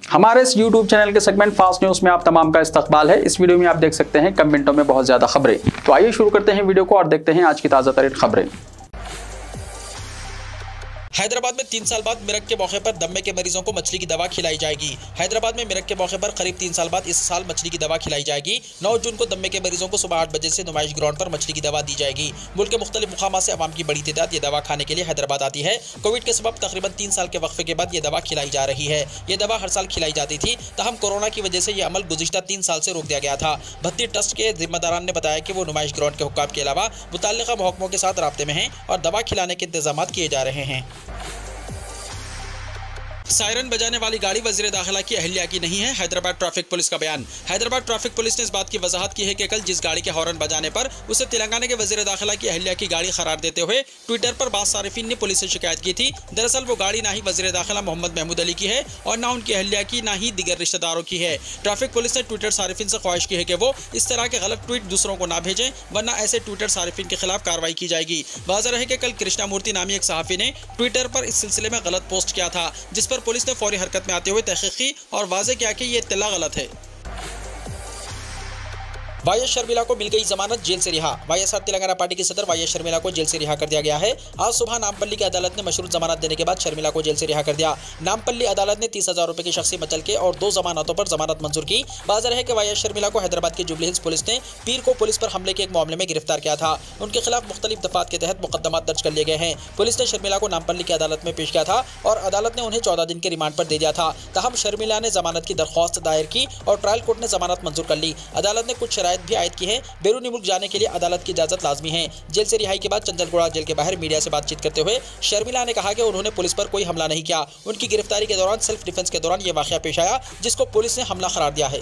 हमारे इस YouTube channel के सेगमेंट फास्ट न्यूज में आप तमाम का इस्तकबाल है। इस वीडियो में आप देख सकते हैं कम मिनटों में बहुत ज्यादा खबरें। तो आइए शुरू करते हैं वीडियो को और देखते हैं आज की ताजा तरीन खबरें। हैदराबाद में 3 साल बाद मिरक के मौके पर दम्मे के मरीजों को मछली की दवा खिलाई जाएगी। हैदराबाद में मिरक के मौके पर करीब 3 साल बाद इस साल मछली की दवा खिलाई जाएगी। 9 जून को दम्मे के मरीजों को सुबह 8 बजे से नुमाइश ग्राउंड पर मछली की दवा दी जाएगी। मुल्क के मुख्तलिफ मुकामात से अवाम की बड़ी तादाद ये दवा खाने के लिए हैदराबाद आती है। कोविड के सबब तकरीबन 3 साल के वक्फे के बाद ये दवा खिलाई जा रही है। ये दवा हर साल खिलाई जाती थी, तहम कोरोना की वजह से ये अमल गुज़िश्ता 3 साल से रोक दिया गया था। भत्ती ट्रस्ट के जिम्मेदारान ने बताया कि वो नुमाइश ग्राउंड के हुक्काम के अलावा मुतल्लिका महकमों के साथ राब्ते में हैं और दवा खिलाने के इंतजाम किए जा रहे हैं। सायरन बजाने वाली गाड़ी वज़ीर दाखिला की अहलिया की नहीं है, हैदराबाद ट्रैफिक पुलिस का बयान। हैदराबाद ट्रैफिक पुलिस ने इस बात की वजाहत की है कि कल जिस गाड़ी के हॉर्न बजाने पर उसे तेलंगाना के वज़ीर दाखिला की अहलिया की गाड़ी करार देते हुए ट्विटर पर बाज़ सारिफिन ने पुलिस से शिकायत की थी। दरअसल वो गाड़ी ना ही वज़ीर दाखिला मोहम्मद महमूद अली की है और ना उनकी अहलिया की, ना ही दिगर रिश्तेदारों की है। ट्रैफिक पुलिस ने ट्विटर सारिफिन से ख्वाहिश की है कि वो इस तरह के गलत ट्वीट दूसरों को ना भेजें, वरना ऐसे ट्विटर सारिफिन के खिलाफ कार्रवाई की जाएगी। वाज़ेह रहे कि कल कृष्णा मूर्ति नामी एक सहाफ़ी ने ट्विटर पर इस सिलसिले में गलत पोस्ट किया था, जिस पर पुलिस ने फौरी हरकत में आते हुए तहकीक की और वाज़ेह किया कि ये इत्तला गलत है। वाई शर्मिला को मिल गई जमानत, जेल से रिहा। वाईएसआर तेलंगाना पार्टी के सदर वाई शर्मिला को जेल से रिहा कर दिया गया है। आज सुबह नामपल्ली की अदालत ने मशरूत जमानत देने के बाद शर्मिला को जेल से रिहा कर दिया। नामपल्ली अदालत ने 30,000 रुपए की शख्सी मचल के और 2 जमानतों पर जमानत मंजूर की। वाज़ेह है कि वाई शर्मिला को हैदराबाद की जुबली हिल्स पुलिस ने पीर को पुलिस पर हमले के एक मामले में गिरफ्तार किया था। उनके खिलाफ मुख्तलिफ दफात के तहत मुकदमा दर्ज कर लिए गए हैं। पुलिस ने शर्मिला को नामपल्ली की अदालत में पेश किया था और अदालत ने उन्हें 14 दिन के रिमांड पर दे दिया था। तहम शर्मिला ने जमानत की दरख्वास्त दायर की और ट्रायल कोर्ट ने जमानत मंजूर कर ली। अदालत ने कुछ शराइत भी आयद की है। बैरूनी मुल्क जाने के लिए अदालत की इजाजत लाजमी है। जेल से रिहाई के बाद चंचलगुड़ा जेल के बाहर मीडिया से बातचीत करते हुए शर्मिला ने कहा कि उन्होंने पुलिस पर कोई हमला नहीं किया। उनकी गिरफ्तारी के दौरान सेल्फ डिफेंस के दौरान यह वाकया पेश आया, जिसको पुलिस ने हमला करार दिया है।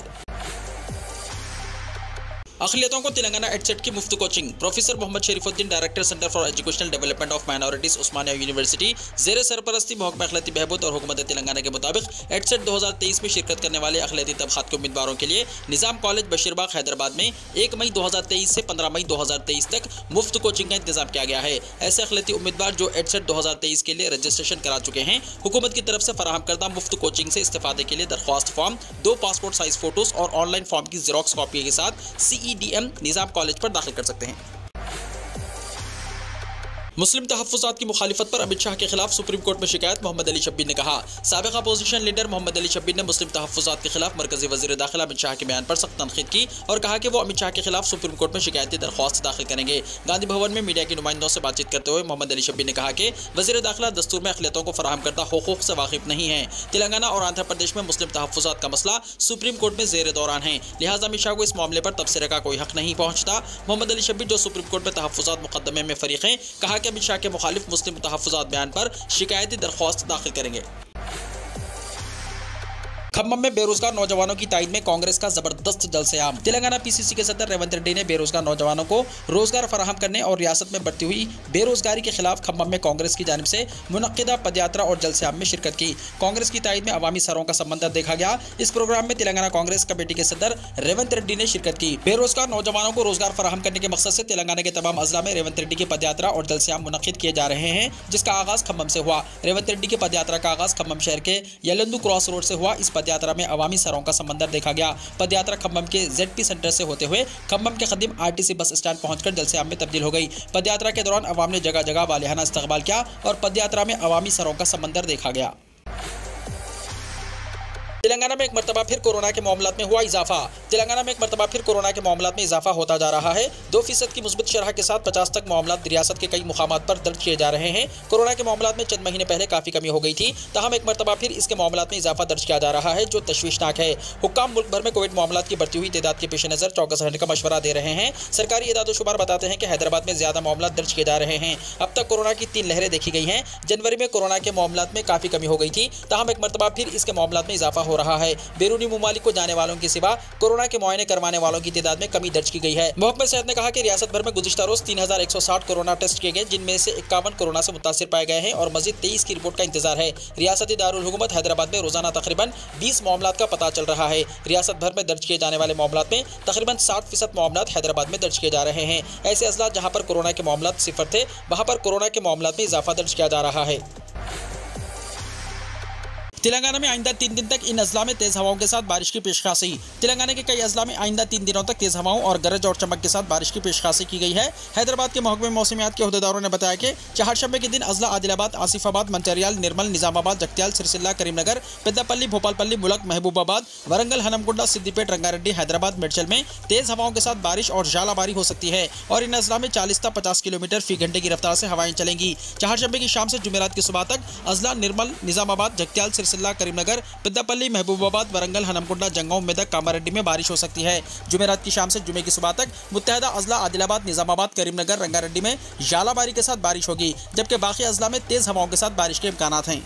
अक़लियतों को तेलंगाना एडसेट की मुफ्त कोचिंग। Professor Mohammed Sharifuddin, director centre for educational development of minorities, Osmania university, ज़ेर सरपरस्ती महकमा अख़लाक़ी बहबूद और हुकूमत तेलंगाना के मुताबिक एडसेट 2023 में शिरकत करने वाले अक़लियती तबक़ात के उम्मीदवारों के लिए निज़ाम कॉलेज बशीरबाग हैदराबाद में 1 मई 2023 से 15 मई 2023 तक मुफ्त कोचिंग का इंतजाम किया गया है। ऐसे अक़लियती उम्मीदवार जो एडसेट 2023 के लिए रजिस्ट्रेशन करा चुके हैं, हुकूमत की तरफ से फराहम करदा मुफ्त कोचिंग से इस्तेफादे के लिए दरख्वास्त फॉर्म, 2 पासपोर्ट साइज फोटोज और ऑनलाइन फॉर्म की ज़ेरॉक्स कॉपी के साथ CEDM निज़ाम कॉलेज पर दाखिल कर सकते हैं। मुस्लिम तहफ़्फ़ुज़ात की मुखालिफत पर अमित शाह के खिलाफ सुप्रीम कोर्ट में शिकायत। मोहम्मद अली शब्बीर ने कहा, साबिक़ अपोजिशन लीडर मोहम्मद अली शब्बीर ने मुस्लिम तहफ़्फ़ुज़ात के खिलाफ मरकज़ी वज़ीर दाखिला अमित शाह के बयान पर सख्त तनक़ीद की और कहा कि वो अमित शाह के खिलाफ सुप्रीम कोर्ट में शिकायती दरख्वास्त दाखिल करेंगे। गांधी भवन में मीडिया के नुमाइंदों से बातचीत करते हुए मोहम्मद अली शब्बीर ने कहा कि वज़ीर दाखिला दस्तूर में अक़लियतों को फराहम करदा हुकूक़ से वाकिफ़ नहीं है। तेलंगाना और आंध्र प्रदेश में मुस्लिम तहफ़्फ़ुज़ात का मसला सुप्रीम कोर्ट में ज़ेर दौरान है, लिहाजा अमित शाह को इस मामले पर तबसरे का कोई हक़ नहीं पहुँचता। मोहम्मद अली शब्बीर, जो सुप्रीम कोर्ट में तहफ़्फ़ुज़ात मुक़दमे में फ़रीक़ हैं, कहा कि अमित शाह के मुखालिफ मुस्लिम तहफ़्फ़ुज़ात बयान पर शिकायती दरख्वास्त दाखिल करेंगे। खम्मम में बेरोजगार नौजवानों की ताईद में कांग्रेस का जबरदस्त जलसेआम। तेलंगाना PCC के सदर रेवंत रेड्डी ने बेरोजगार नौजवानों को रोजगार फराहम करने और रियासत में बढ़ती हुई बेरोजगारी के खिलाफ खम्मम में कांग्रेस की जानिब से मुनक्किदा पदयात्रा और जलसेआम में शिरकत की। कांग्रेस की ताईद में अवामी सरों का समंदर देखा गया। इस प्रोग्राम में तेलंगाना कांग्रेस कमेटी के सदर रेवंत रेड्डी ने शिरकत की। बेरोजगार नौजवानों को रोजगार फराहम करने के मकसद से तेलंगाना के तमाम अजला में रेवंत रेड्डी की पदयात्रा और जलसेआम मुनक्किद किए जा रहे हैं, जिसका आगाज खम्मम से हुआ। रेवंत रेड्डी की पदयात्रा का आगाज खम्मम शहर के यलंदू क्रॉस रोड से हुआ। इस पदयात्रा में अवामी सरों का समंदर देखा गया। पदयात्रा खम्मम के ZP सेंटर से होते हुए खम्मम के खदीम RTC बस स्टैंड पहुंचकर जलसेआम में तब्दील हो गई। पदयात्रा के दौरान अवाम ने जगह जगह वालिहाना इस्तकबाल किया और पदयात्रा में अवामी सरों का समंदर देखा गया। तेलंगाना में एक मरतबा फिर कोरोना के मामलात में हुआ इजाफा। तेलंगाना में एक मरतबा फिर कोरोना के मामलात में इजाफा होता जा रहा है। 2% की मुस्बत शरह के साथ 50 तक मामलात रियासत के कई मुकामात पर दर्ज किए जा रहे हैं। कोरोना के मामलात में चंद महीने पहले काफ़ी कमी हो गई थी, तहम एक मरतबा फिर इसके मामलात में इजाफा दर्ज किया जा रहा है, जो तशवीशनाक है। हुक्काम मुल्क भर में कोविड मामलात की बढ़ती हुई तादाद के पेश नज़र चौकस रहने का मशवरा दे रहे हैं। सरकारी इदाद-ओ-शुमार बताते हैं कि हैदराबाद में ज़्यादा मामलात दर्ज किए जा रहे हैं। अब तक कोरोना की 3 लहरें देखी गई हैं। जनवरी में कोरोना के मामलात में काफ़ी कमी हो गई थी, तहम एक मरतबा फिर इसके मामलात में इजाफा हो रहा है। बैरूनी मुमालिक को जाने वालों के सिवा कोरोना के मुआयने करवाने वालों की तादाद में कमी दर्ज की गई है। महकमा सेहत ने कहा कि रियासत भर में गुज़िश्ता रोज 3160 कोरोना टेस्ट किए गए, जिनमें से 51 कोरोना से मुतासिर पाए गए हैं और मजीद 23 की रिपोर्ट का इंतजार है। रियासती दारुल हुकूमत हैदराबाद में रोजाना तकरीबन 20 मामलात का पता चल रहा है। रियासत भर में दर्ज किए जाने वाले मामलात में तकरीबन 60% मामलात हैदराबाद में दर्ज किए जा रहे हैं। ऐसे अजला जहां पर कोरोना के मामलात सिफर थे, वहां पर कोरोना के मामलात में इजाफा दर्ज किया जा रहा है। तेलंगाना में आइंदा 3 दिन तक इन अजला में तेज हवाओं के साथ बारिश की पेशखासी। तेलंगाना के कई अजला में आइंदा 3 दिनों तक तेज हवाओं और गरज और चमक के साथ बारिश की पेशखासी की गई है। हैदराबाद के महकमे मौसमियात के अहदेदारों ने बताया कि चहारशंबे के दिन अजला आदिलाबाद, आसिफाबाद, मंचिर्याल, निर्मल, निजामाबाद, जगत्याल, सिरसिल्ला, करीमनगर, पेद्दापल्ली, भोपालपल्ली, मुलक, महबूबाबाद, वरंगल, हनमकुंडा, सिद्दीपेट, रंगारेड्डी, हैदराबाद, मेडचल में तेज हवाओं के साथ बारिश और झालाबारी हो सकती है और इन अजला में 40 से 50 किलोमीटर फी घंटे की रफ्तार से हवाएं चलेंगी। चहारशंबे की शाम से जुमेरात की सुबह तक अजला, निर्मल, निजामाबाद, जगत्याल, सिरसिल्ला, करीमनगर, पेद्दापल्ली, महबूबाबाद, वरंगल, हनमकुंडा, जंगांव, मेदक, कामारेड्डी में बारिश हो सकती है। जुमेरात की शाम से जुमे की सुबह तक मुत्तहदा अजला, आदिलाबाद, निजामाबाद, करीमनगर, रंगारेड्डी में झालाबारी के साथ बारिश होगी, जबकि बाकी अजला में तेज हवाओं के साथ बारिश के इम्कानात हैं।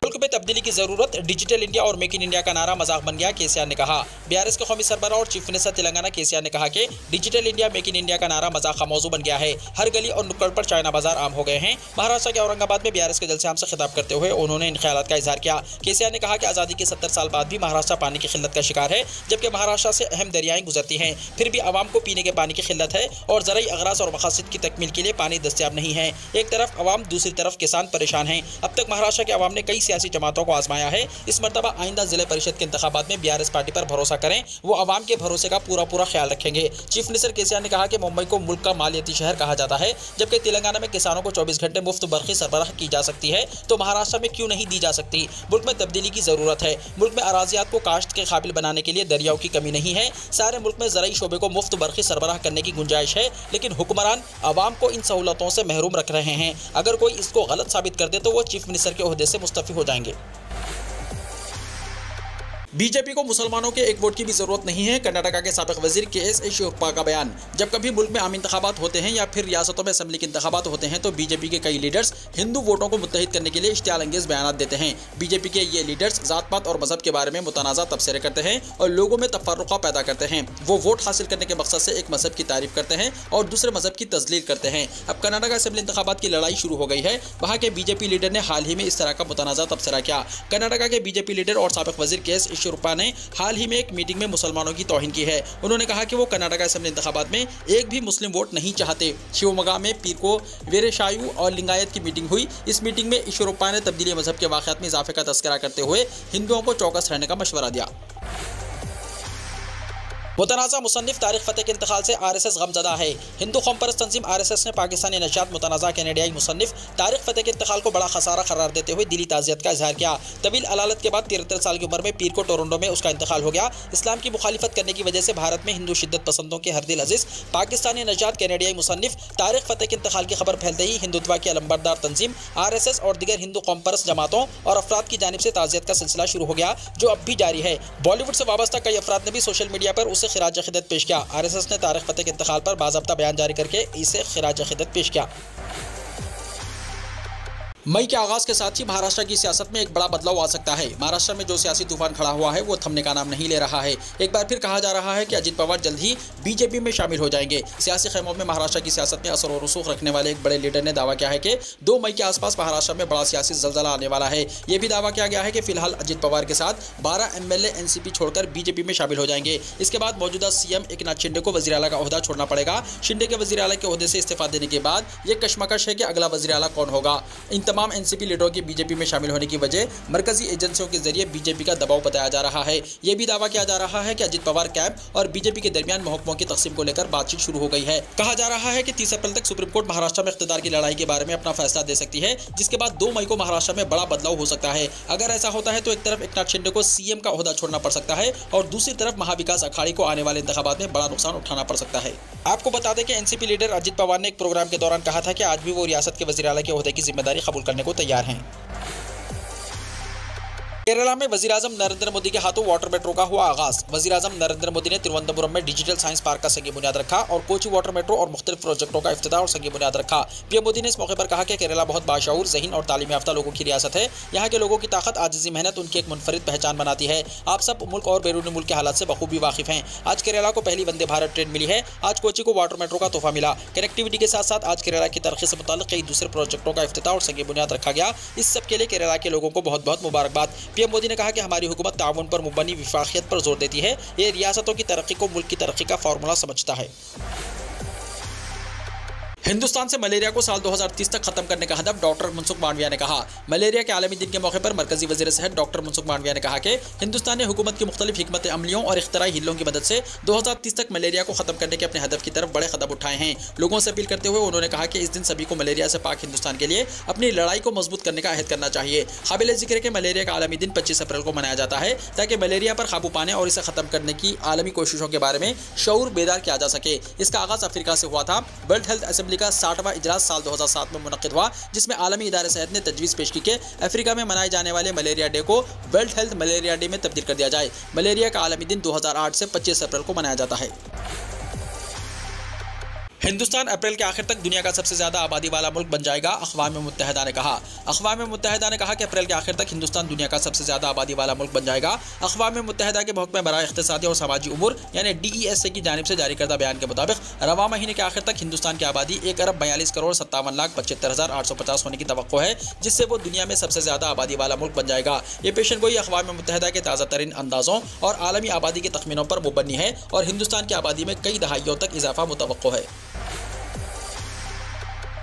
मुल्क में तब्दीली की जरूरत, डिजिटल इंडिया और मेक इन इंडिया का नारा मजाक बन गया, केसीआर ने कहा। बीआरएस के कौमी सरबराह और चीफ मिनिस्टर तेलंगाना केसीआर ने कहा कि digital India, make in India का नारा मजाक का मौजू बन गया है। हर गली और नुक्कड़ पर चाइना बाजार आम हो गए हैं। महाराष्ट्र के औरंगाबाद में बीआरएस के जलसे आम से खिताब करते हुए उन्होंने इन ख्यालात का इजहार किया। केसीआर ने कहा कि आज़ादी के 70 साल बाद भी महाराष्ट्र पानी की किल्लत का शिकार है, जबकि महाराष्ट्र से अहम दरियाएं गुजरती हैं, फिर भी आवाम को पीने के पानी की किल्लत है और ज़राई अगराज और मकासद की तकमील के लिए पानी दस्तियाब नहीं है। एक तरफ आवाम, दूसरी तरफ किसान परेशान हैं। अब तक महाराष्ट्र के आवाम ने कई सियासी जमातों को आजमाया है। इस मरतबा आइंदा जिला परिषद के इंतखाबात में बीआरएस पार्टी पर भरोसा करें, वो आवाम के भरोसे का पूरा ख्याल रखेंगे। चीफ मिनिस्टर केसीआर ने कहा कि मुंबई को मुल्क का मालियाती शहर कहा जाता है, जबकि तेलंगाना में किसानों को 24 घंटे मुफ्त बरक़ी सरबराह की जा सकती है, तो महाराष्ट्र में क्यों नहीं दी जा सकती। मुल्क में तब्दीली की जरूरत है। मुल्क में अराजियात को काश्त के काबिल बनाने के लिए दरियाओं की कमी नहीं है। सारे मुल्क में ज़राई शोबे को मुफ्त बरक़ी सरबराह करने की गुंजाइश है, लेकिन हुक्मरान आवाम को इन सहूलतों से महरूम रख रहे हैं। अगर कोई इसको गलत साबित कर दे तो वो चीफ मिनिस्टर के ओहदे से मुस्तफ़ी हो जाएंगे। बीजेपी को मुसलमानों के एक वोट की भी जरूरत नहीं है, कर्नाटका के साबिक वजीर के.एस. येदियुरप्पा का बयान। जब कभी मुल्क में आम इंतखाबात होते हैं या फिर रियासतों में असम्बली के इंतखाबात होते हैं तो बीजेपी के कई लीडर्स हिंदू वोटों को मुत्तहिद करने के लिए इश्तियाल अंगेज बयान देते हैं। बीजेपी के ये लीडर्स जात पात और मजहब के बारे में मुतनाज़ा तबसरे करते हैं और लोगों में तफर्रुक़ा पैदा करते हैं। वो वोट हासिल करने के मकसद से एक मजहब की तारीफ करते हैं और दूसरे मजहब की तजलील करते हैं। अब कर्नाटका असम्बली इंतखाबात की लड़ाई शुरू हो गई है। वहाँ के बीजेपी लीडर ने हाल ही में इस तरह का मुतनाज़ा तबसरा किया। कर्नाटका के बीजेपी लीडर और साबिक वजीर के.एस. येदियुरप्पा ने हाल ही में एक मीटिंग में मुसलमानों की तौहीन की है। उन्होंने कहा कि वो कर्नाटका असेंबली इंतखाबात में एक भी मुस्लिम वोट नहीं चाहते। शिवमोगा में पीर को वीरशायु और लिंगायत की मीटिंग हुई। इस मीटिंग में येदियुरप्पा ने तब्दीली मजहब के वाक़यात में इजाफे का तस्करा करते हुए हिंदुओं को चौकस रहने का मशवरा दिया। मुतनाज़ा मुसन्निफ तारिक फ़तेह के इंतकाल से आरएसएस गमज़दा है। हिंदू कौम परस्त तंजीम आरएसएस ने पाकिस्तानी नशात मुतनाज़ा कैनेडियाई मुसन्निफ तारिक फ़तेह के इंतकाल को बड़ा खसारा करार देते हुए दिली ताज़ियत का इजहार किया। तवील अलालत के बाद 73 साल की उम्र में पीर को टोरंटो में उसका इंतकाल हो गया। इस्लाम की मुखालिफत करने की वजह से भारत में हिंदू शिद्दत पसंदों के हरदिल अजीज पाकिस्तानी नजात कैनेडियाई मुसन्निफ तारिक फ़तेह के इंतकाल की खबर फैलते ही हिंदुत्व की अलंबरदार तंजीम आरएसएस और दीगर हिंदू कौम परस्त जमातों और अफराद की जानिब से ताज़ियत का सिलसिला शुरू हो गया, जो अब भी जारी है। बॉलीवुड से वाबस्ता कई अफराद ने भी सोशल मीडिया पर उसे खिराज अक़ीदत पेश किया। आरएसएस ने तारिक फ़तेह के इंतकाल पर बाज़ाब्ता बयान जारी करके इसे खिराज अक़ीदत पेश किया। मई के आगाज के साथ ही महाराष्ट्र की सियासत में एक बड़ा बदलाव आ सकता है। महाराष्ट्र में जो सियासी तूफान खड़ा हुआ है वो थमने का नाम नहीं ले रहा है। एक बार फिर कहा जा रहा है कि अजित पवार जल्द ही बीजेपी में शामिल हो जाएंगे। सियासी खेमों में महाराष्ट्र की सियासत में असर और रसूख रखने वाले एक बड़े लीडर ने दावा किया है कि 2 मई के आसपास महाराष्ट्र में बड़ा सियासी जल्जला आने वाला है। यह भी दावा किया गया है कि फिलहाल अजित पवार के साथ 12 MLA एनसीपी छोड़कर बीजेपी में शामिल हो जाएंगे। इसके बाद मौजूदा सीएम एकनाथ शिंदे को वज़ीर आला का ओहदा छोड़ना पड़ेगा। शिंदे के वज़ीर आला के ओहदे से इस्तीफा देने के बाद ये कशमकश है कि अगला वज़ीर आला कौन होगा। इन तमाम एनसीपी लीडरों कि बीजेपी में शामिल होने की वजह मरकजी एजेंसियों के जरिए बीजेपी का दबाव बताया जा रहा है। यह भी दावा किया जा रहा है कि अजित पवार कैंप और बीजेपी के दरमियान महकमों की तकसीम को लेकर बातचीत शुरू हो गई है। कहा जा रहा है कि 30 अप्रैल तक सुप्रीम कोर्ट महाराष्ट्र में इख्तियार की लड़ाई के बारे में अपना फैसला दे सकती है, जिसके बाद 2 मई को महाराष्ट्र में बड़ा बदलाव हो सकता है। अगर ऐसा होता है तो एक तरफ एकनाथ शिंदे को सीएम का ओहदा छोड़ना पड़ सकता है और दूसरी तरफ महाविकास अखाड़ी को आने वाले इंतखाबात में बड़ा नुकसान उठाना पड़ सकता है। आपको बता दें कि एनसीपी लीडर अजित पवार ने एक प्रोग्राम के दौरान कहा था कि आज भी वो रियासत के वज़ीर आला के ओहदे की जिम्मेदारी कबूल करने को तैयार हैं। केरला में वज़ीर-ए-आज़म नरेंद्र मोदी के हाथों वाटर मेट्रो का हुआ आगाज। वज़ीर-ए-आज़म नरेंद्र मोदी ने तिरुवनंतपुरम में डिजिटल साइंस पार्क का संगी बुनियाद रखा और कोची वाटर मेट्रो और मुख्तलिफ प्रोजेक्टों का इफ्तिताह और संगी बुनियाद रखा। पीएम मोदी ने इस मौके पर कहा कि केरला बहुत बाशऊर, ज़हीन और तालीम याफ्ता लोगों की रियासत है। यहाँ के लोगों की ताकत, आजिज़ी, मेहनत उनकी एक मुनफरिद पहचान बनाती है। आप सब मुल्क और बैरूनी मुल्क के हालात से बखूबी वाकिफ हैं। आज केरला को पहली वंदे भारत ट्रेन मिली है। आज कोची को वाटर मेट्रो का तोहफा मिला। कनेक्टिविटी के साथ साथ आज केरला की तरक्की से मुताल्लिक़ कई दूसरे प्रोजेक्टों का इफ्तिताह और संगी बुनियाद रखा गया। इस सब के लिए केरला के लोगों को बहुत बहुत मुबारकबाद। पीएम मोदी ने कहा कि हमारी हुकूमत ताउन पर मुबनी विफाकियत पर जोर देती है। ये रियासतों की तरक्की को मुल्क की तरक्की का फार्मूला समझता है। हिंदुस्तान से मलेरिया को साल 2030 तक खत्म करने का हदफ, डॉक्टर मनसुख मांडविया ने कहा। मलेरिया के आलमी दिन के मौके पर मरकजी वजीर सेहत डॉक्टर मनसुख मांडविया ने कहा कि हिंदुस्तान ने हुकूमत की मुख्तलिफ हिकमत अमलियों और इख्तराई हिल्लों की मदद से 2030 तक मलेरिया को खत्म करने के अपने हदफ की तरफ बड़े कदम उठाए हैं। लोगों से अपील करते हुए उन्होंने कहा कि इस दिन सभी को मलेरिया से पाक हिंदुस्तान के लिए अपनी लड़ाई को मजबूत करने का अहद करना चाहिए। काबिल जिक्र है कि मलेरिया का आलमी दिन 25 अप्रैल को मनाया जाता है ताकि मलेरिया पर काबू पाने और इसे खत्म करने की आलमी कोशिशों के बारे में शऊर बेदार किया जा सके। इसका आगाज अफ्रीका से हुआ था। वर्ल्ड हेल्थ असेंबली का 60वां इजलास साल 2007 में मुनक्किद हुआ, जिसमें आलमी इदारे सेहत ने तजवीज़ पेश की कि अफ्रीका में मनाए जाने वाले मलेरिया डे को वर्ल्ड हेल्थ मलेरिया डे में तब्दील कर दिया जाए। मलेरिया का आलमी दिन 2008 से 25 अप्रैल को मनाया जाता है। हिंदुस्तान अप्रैल के आखिर तक दुनिया का सबसे ज्यादा आबादी वाला मुल्क बन जाएगा, अक़वाम मुत्तहिदा ने कहा। अक़वाम मुत्तहिदा ने कहा कि अप्रैल के आखिर तक हिंदुस्तान दुनिया का सबसे ज्यादा आबादी वाला मुल्क बन जाएगा। अक़वाम मुत्तहिदा के महकमा बराए इक़्तिसादी और समाजी उमूर यानी DESA की जानिब से जारी करदा बयान के मुताबिक रवां महीने के आखिर तक हिंदुस्तान की आबादी 1,42,57,75,850 होने की तवक्को है, जिससे वो दुनिया में सबसे ज्यादा आबादी वाला मुल्क बन जाएगा। ये पेशन गोई अक़वाम मुत्तहिदा के ताज़ा तरीन अंदाजों और आलमी आबादी के तखमीनों पर मुबनी है और हिंदुस्तान की आबादी में कई दहाइयों तक इजाफा मुतवक्को है।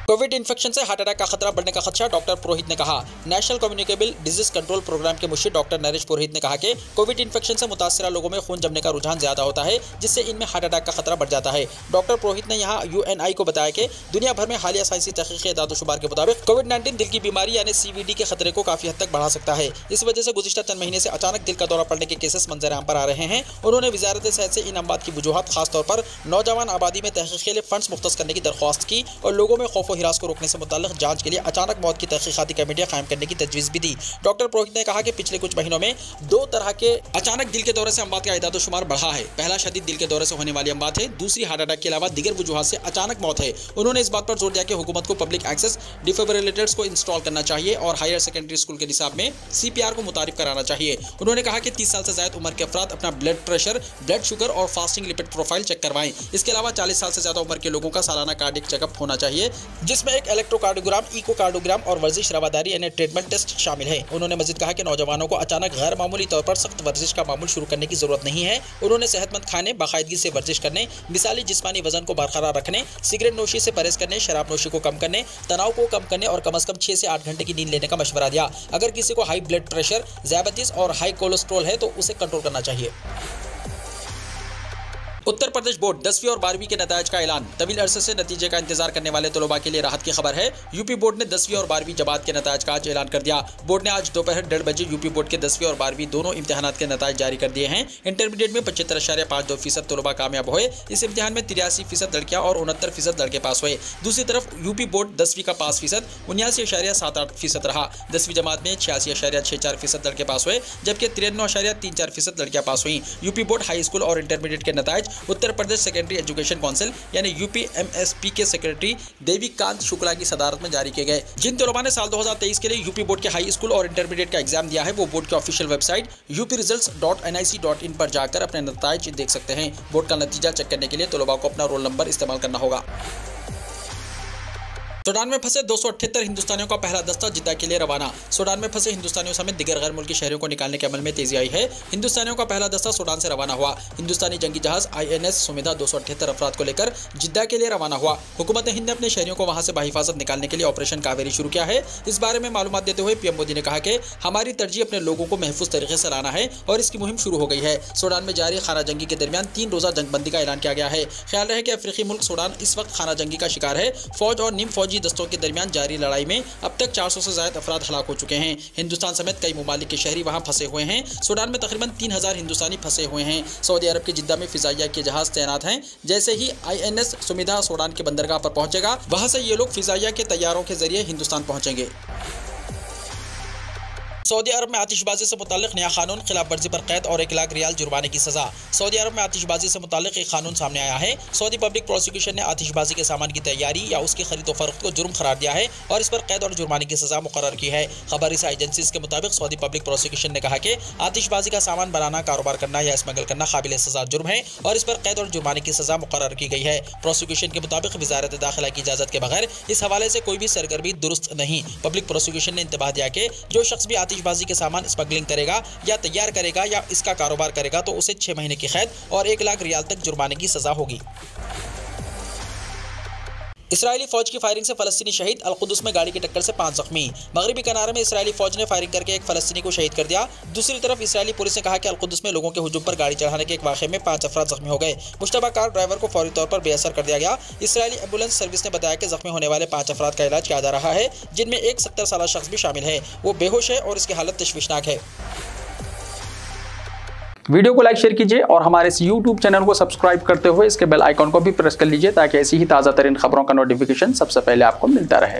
कोविड इन्फेक्शन से हार्ट अटैक का खतरा बढ़ने का खदशा, डॉक्टर पुरोहित ने कहा। National communicable disease control programme के मुशीर डॉक्टर नरेश पुरोहित ने कहा कि कोविड इन्फेक्शन से मुतासरा लोगों में खून जमने का रुझान ज्यादा होता है, जिससे इनमें हार्ट अटैक का खतरा बढ़ जाता है। डॉक्टर पुरोहित ने यहाँ UNI को बताया कि दुनिया भर में हालिया साइंसी तहकीकी एदाद-ओ-शुमार के मुताबिक कोविड-19 दिल की बीमारी यानी CVD के खतरे को काफी हद तक बढ़ा सकता है। इस वजह से गुज़िश्ता चंद महीने से अचानक दिल का दौरा पड़ने के केसेस मंजर-आम पर आ रहे हैं। उन्होंने वज़ारत सेहत से इन अमवात की वजूहात, खासतौर पर नौजवान आबादी में तहकीक के लिए फंड्स मुख्तस करने की दरख्वास्त की और लोगों में खौफ व हिरास को रोकने से जांच के लिए अचानक मौत की तहकीकाती कमेटियां कायम करने की तजवीज़ भी दी। डॉक्टर पुरोहित ने कहा कि पिछले कुछ महीनों में 2 तरह के अचानक दिल के दौरे से अमवात का एदाद-ओ-शुमार बढ़ा है। पहला शदीद दिल के दौरे से होने वाली अमवात है, दूसरी हार्ट अटैक के अलावा दीगर वजूहात से अचानक मौत है। उन्होंने इस बात पर जोर दिया कि हुकूमत को पब्लिक एक्सेस डिफिब्रिलेटर्स को इंस्टॉल करना चाहिए और हायर सेकेंडरी स्कूल के निसाब में CPR को मुतारिफ कराना चाहिए। उन्होंने कहा कि 30 साल से ज्यादा उम्र के अफराद अपना ब्लड प्रेशर, ब्लड शुगर और फास्टिंग लिपिड प्रोफाइल चेक करवाएं। इसके अलावा 40 साल से ज्यादा उम्र के लोगों का सालाना कार्डिक चेकअप होना चाहिए, जिसमें एक इलेक्ट्रोकार्डियोग्राम, इकोकार्डियोग्राम और वर्जिश रवादारी यानी ट्रीटमेंट टेस्ट शामिल है। उन्होंने मजीद कहा कि नौजवानों को अचानक गैर मामूली तौर पर सख्त वर्जिश का मामूल शुरू करने की जरूरत नहीं है। उन्होंने सेहतमंद खाने, बाकायदगी से वर्जिश करने, मिसाली जिस्मानी वजन को बरकरार रखने, सिगरेट नोशी से परहेज करने, शराब नोशी को कम करने, तनाव को कम करने और कम से कम 6 से 8 घंटे की नींद लेने का मशवरा दिया। अगर किसी को हाई ब्लड प्रेशर, डायबिटीज और हाई कोलेस्ट्रॉल है तो उसे कंट्रोल करना चाहिए। उत्तर प्रदेश बोर्ड 10वीं और 12वीं के नतायज का ऐलान, तवील अरसे से नतीजे का इंतजार करने वाले तलबा के लिए राहत की खबर है। यूपी बोर्ड ने 10वीं और 12वीं जमात के नतायज का आज ऐलान कर दिया। बोर्ड ने आज दोपहर 1:30 बजे यूपी बोर्ड के 10वीं और 12वीं दोनों इम्तिहानात के नतायज जारी कर दिए हैं। इंटरमीडिएट में 75.52% तलबा कामयाब हुए। इस इम्तिहान में 83% लड़कियां और 69% लड़के पास हुए। दूसरी तरफ यूपी बोर्ड 10वीं का पास फीसद 79.78% रहा। 10वीं जमात में 86.64% लड़के पास हुए, जबकि 93.34% लड़कियां पास हुई। यूपी बोर्ड हाई स्कूल और इंटरमीडिएट के नतायज Uttar Pradesh secondary education council यानी UPMSP के सेक्रेटरी देवीकांत शुक्ला की सदारत में जारी किए गए। जिन तलबा ने साल 2023 के लिए यूपी बोर्ड के हाई स्कूल और इंटरमीडिएट का एग्जाम दिया है, वो बोर्ड के ऑफिशियल वेबसाइट upresults.nic.in पर जाकर अपने नतायज देख सकते हैं। बोर्ड का नतीजा चेक करने के लिए तलबा को अपना रोल नंबर इस्तेमाल करना होगा। सूडान में फंसे 278 हिंदुस्तानियों का पहला दस्ता जिद्दा के लिए रवाना। सूडान में फंसे हिंदुस्तानियों समेत दिगर गैर मुल्की शहरियों को निकालने के अमल में तेजी आई है। हिंदुस्तानियों का पहला दस्ता सूडान से रवाना हुआ। हिंदुस्तानी जंगी जहाज INS सुमिधा 278 अफराद को लेकर जिद्दा के लिए रवाना हुआ। हुकूमत हिंद ने अपने शहरियों को वहां से बाहिफाजत निकालने के लिए ऑपरेशन कावेरी शुरू किया है। इस बारे में मालूमात देते हुए PM मोदी ने कहा कि हमारी तरजीह अपने लोगों को महफूज तरीके से लाना है और इसकी मुहिम शुरू हो गई है। सूडान में जारी खाना जंगी के दरमियान 3 रोजा जंगबंदी का ऐलान किया गया है। ख्याल रहे कि अफ्रीकी मुल्क सूडान इस वक्त खाना जंगी का शिकार है। फौज और निम फौजी दस्तों के दरमियान जारी लड़ाई में अब तक 400 से ज्यादा अफराद हलाक हो चुके हैं। हिंदुस्तान समेत कई ममालिक के शहरी वहां फंसे हुए हैं। सूडान में तकरीबन 3000 हिंदुस्तानी फंसे हुए हैं। सऊदी अरब के जिद्दा में फिजाइया के जहाज तैनात हैं। जैसे ही INS सुमिधा सूडान के बंदरगाह पर पहुंचेगा, वहां से ये लोग फिजाइया के तैयारों के जरिए हिंदुस्तान पहुंचेंगे। सऊदी अरब में आतिशबाजी से मुताल्लिक नया कानून, खिलाफ वर्जी पर कैद और 1 लाख रियाल जुर्माने की सजा। सऊदी अरब में आतिशबाजी से मुताल्लिक एक कानून सामने आया है। सऊदी पब्लिक प्रोसिक्यूशन ने आतिशबाजी के सामान की तैयारी या उसकी खरीद फरोख्त को जुर्म करार दिया है और इस पर कैद और जुर्माने की सजा मुकर्रर की है। खबरसा एजेंसीज के मुताबिक सऊदी पब्लिक प्रोसिक्यूशन ने कहा कि आतिशबाजी का सामान बनाना, कारोबार करना या स्मगल करना काबिल सजा जुर्म है और इस पर कैद और जुर्माने की सजा मुकर्रर की गई है। प्रोसिक्यूशन के मुताबिक वजारत दाखिला की इजाजत के बगैर इस हवाले से कोई भी सरगर्मी दुरुस्त नहीं। पब्लिक प्रोसिक्यूशन ने इंतबाह दिया कि जो शख्स भी आतिशबाजी के सामान स्मगलिंग करेगा या तैयार करेगा या इसका कारोबार करेगा तो उसे 6 महीने की कैद और 1 लाख रियाल तक जुर्माने की सजा होगी। इसराइली फौज की फायरिंग से फलस्तीनी शहीद, अल-कुद्स में गाड़ी की टक्कर से 5 जख्मी। मगरिबी किनारे में इसराइली फौज ने फायरिंग करके एक फलस्तीनी को शहीद कर दिया। दूसरी तरफ इसराइली पुलिस ने कहा कि अल-कुद्स में लोगों के हुजूम पर गाड़ी चढ़ाने के एक वाक़े में 5 अफराद जख्मी हो गए। मुश्तबा कार ड्राइवर को फौरी तौर पर बेअसर कर दिया गया। इसराइली एम्बुलेंस सर्विस ने बताया कि जख्मी होने वाले 5 अफराद का इलाज किया जा रहा है, जिनमें एक 70 साल शख्स भी शामिल है। वो बेहोश है और इसकी हालत तशवीशनाक है। वीडियो को लाइक शेयर कीजिए और हमारे इस YouTube चैनल को सब्सक्राइब करते हुए इसके बेल आइकॉन को भी प्रेस कर लीजिए ताकि ऐसी ही ताज़ा तरीन खबरों का नोटिफिकेशन सबसे पहले आपको मिलता रहे।